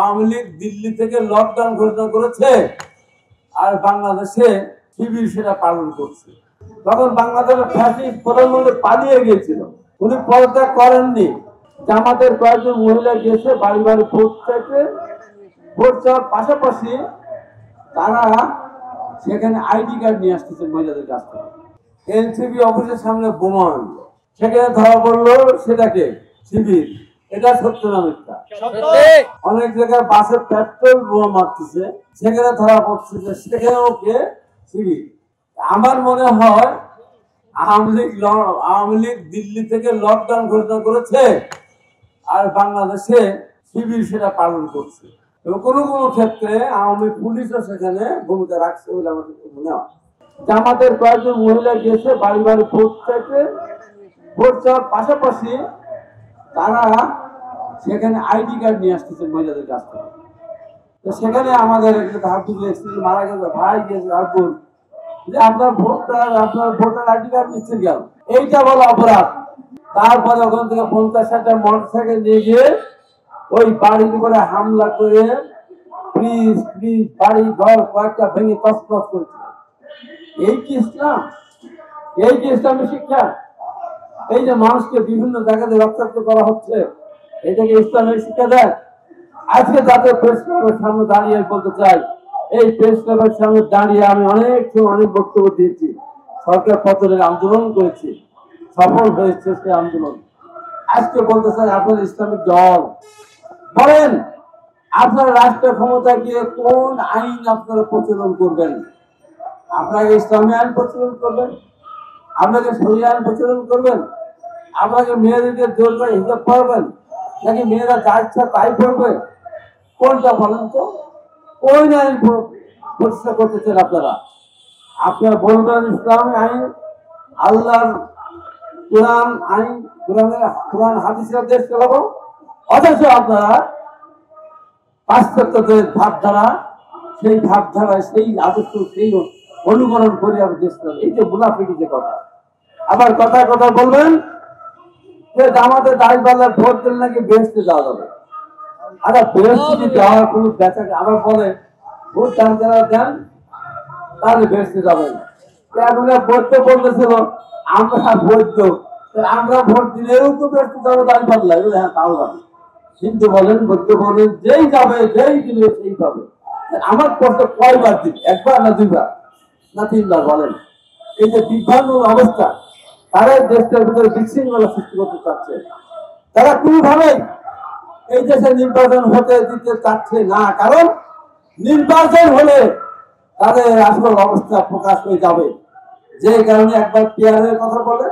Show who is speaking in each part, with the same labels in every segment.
Speaker 1: আওয়ামী লীগ দিল্লি থেকে লকডাউন ঘোষণা করেছে আর বাংলাদেশে শিবির সেটা পালন করছে। তখন বাংলাদেশের ফ্যাসিস্ট প্রধানমন্ত্রী পালিয়ে গিয়েছিল, উনি পদত্যাগ করেননি। জামাতের কয়েকজন মহিলা গিয়েছে বাড়ি বাড়ি ভোট চাইতে, ভোট চাওয়ার পাশাপাশি তারা সেখানে আইডি কার্ড নিয়ে আসতেছে মহিলাদের কাছ থেকে। এনসিপি অফিসের সামনে বোমা আনলো, সেখানে ধরা পড়লো সেটাকে শিবির। এটা সত্য না মিথ্যা? অনেক জায়গায় বাসে পেট্রোল বোমা মারতেছে, সেখানে ধরা পড়ছে যে সেখানেও কে শিবির। আমার মনে হয় আওয়ামী লীগ দিল্লি থেকে লকডাউন ঘোষণা করেছে আর বাংলাদেশে শিবির সেটা পালন করছে, এবং কোনো কোনো ক্ষেত্রে আওয়ামী পুলিশও সেখানে ভূমিকা রাখছে বলে আমার মনে হয়। জামাতের কয়েকজন মহিলা গিয়েছে বাড়ি বাড়ি ভোট চাইতে, ভোট চাওয়ার পাশাপাশি তারা সেখানে আইডি কার্ড নিয়ে আসতেছে মহিলাদের কাছ থেকে। তো সেখানে আমাদের মারা গেছে ভাই গিয়েছে আব্দুল, যে আপনার ভোটার আইডি কার্ড নিচ্ছেন কেন, এইটা বলা অপরাধ। তারপরে ওখান থেকে 50-60টা মোটরসাইকেল নিয়ে গিয়ে ওই বাড়ির উপরে হামলা করে ফ্রিজ বাড়ি ঘর কয়েকটা ভেঙে তছনছ করেছে। এই কি ইসলাম? এই কি ইসলামের শিক্ষা? এই যে মানুষকে বিভিন্ন জায়গাতে রক্তাক্ত করা হচ্ছে, এটাকে ইসলামের শিক্ষা দেয়? আজকে যাদের প্রেস ক্লাবের সামনে দাঁড়িয়ে বলতে চাই, এই প্রেস ক্লাবের সামনে দাঁড়িয়ে আমি অনেক বক্তব্য দিয়েছি, সরকার পতনের আন্দোলন করেছি, সফল হয়েছে সে আন্দোলন। আজকে বলতে চাই আপনার ইসলামিক দল বলেন, আপনার রাষ্ট্র ক্ষমতা গিয়ে কোন আইন আপনারা প্রচলন করবেন? আপনাকে ইসলামী আইন প্রচলন করবেন? আপনাকে শরিয়া আইন প্রচলন করবেন? আপনাকে মেয়েদেরকে জোর করে হিজাব পড়বেন, নাকি মেয়েরা যা ইচ্ছা তাই পড়বে? কোনটা বলেন তো? কোন আইন প্রতিষ্ঠা করতেছেন আপনারা? আপনারা বলবেন ইসলামী আইন, আল্লাহর কোরআন আইন, কোরআন হাদিসের দেশ চালাবো, অথচ আপনারা পাশ্চাত্যদের ভাবধারা, সেই ভাবধারায় সেই আদর্শ সেই অনুকরণ করে আমি দেশ চালাবো। এই যে মুনাফিকি যে কথা, আবার কথায় কথা বলবেন যে জামাতে দাঁড়িপাল্লার ভোট দিলে নাকি বেহেশতে যাওয়া যাবে। আচ্ছা, বেহেশতে যাওয়ার কোনো বেচা, আবার বলে ভোট দান যারা দেন তাহলে বেহেশতে যাবেন। এখন বৈধ বলতেছিল আমরা বৈধ, আমরা ভোট দিলেও তো বেহেশতে যাবো দাঁড়িপাল্লা, হ্যাঁ তাও যাবে। কিন্তু বলেন বৈধ বলেন যেই যাবে যেই দিলে সেই পাবে। আমার প্রশ্ন কয়বার দিন, একবার না দুইবার না তিনবার? বলেন। এই যে বিভ্রান্ত অবস্থা, তারাই দেশটার ভিতরে বিশৃঙ্খলা সৃষ্টি করতে চাচ্ছে। তারা কোনোভাবেই এই দেশে নির্বাচন হতে দিতে চাচ্ছে না, কারণ নির্বাচন হলে তাদের আসল অবস্থা প্রকাশ হয়ে যাবে। যে কারণে একবার পেয়ারের কথা বলে,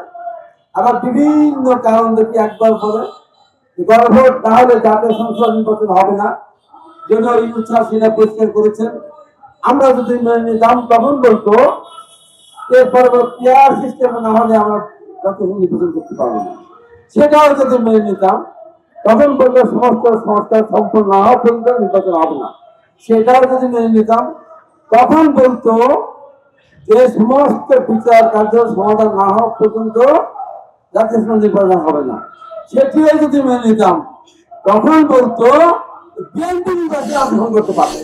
Speaker 1: আবার বিভিন্ন কারণ দেখি একবার বলে গণভোট না হলে জাতীয় সংসদ নির্বাচন হবে না, জন্য ইচ্ছা সেটা পরিষ্কার করেছেন। আমরা যদি মেনে নিতাম তখন বলতো এরপরে পেয়ার সিস্টেম না হলে আমরা জাতীয় নির্বাচন করতে পারবো না। সেটাও যদি মেনে নিতাম তখন বলতো সমস্ত সংস্কার সম্পূর্ণ না হওয়া পর্যন্ত নির্বাচন হবে না। সেটাও যদি মেনে নিতাম তখন বলতো যে সমস্ত বিচার কার্য সমাধান না হওয়া পর্যন্ত জাতীয় সংসদ নির্বাচন হবে না। সেটিও যদি মেনে নিতাম তখন বলতো বিএনপি নির্বাচনে অংশগ্রহণ করতে পারবে।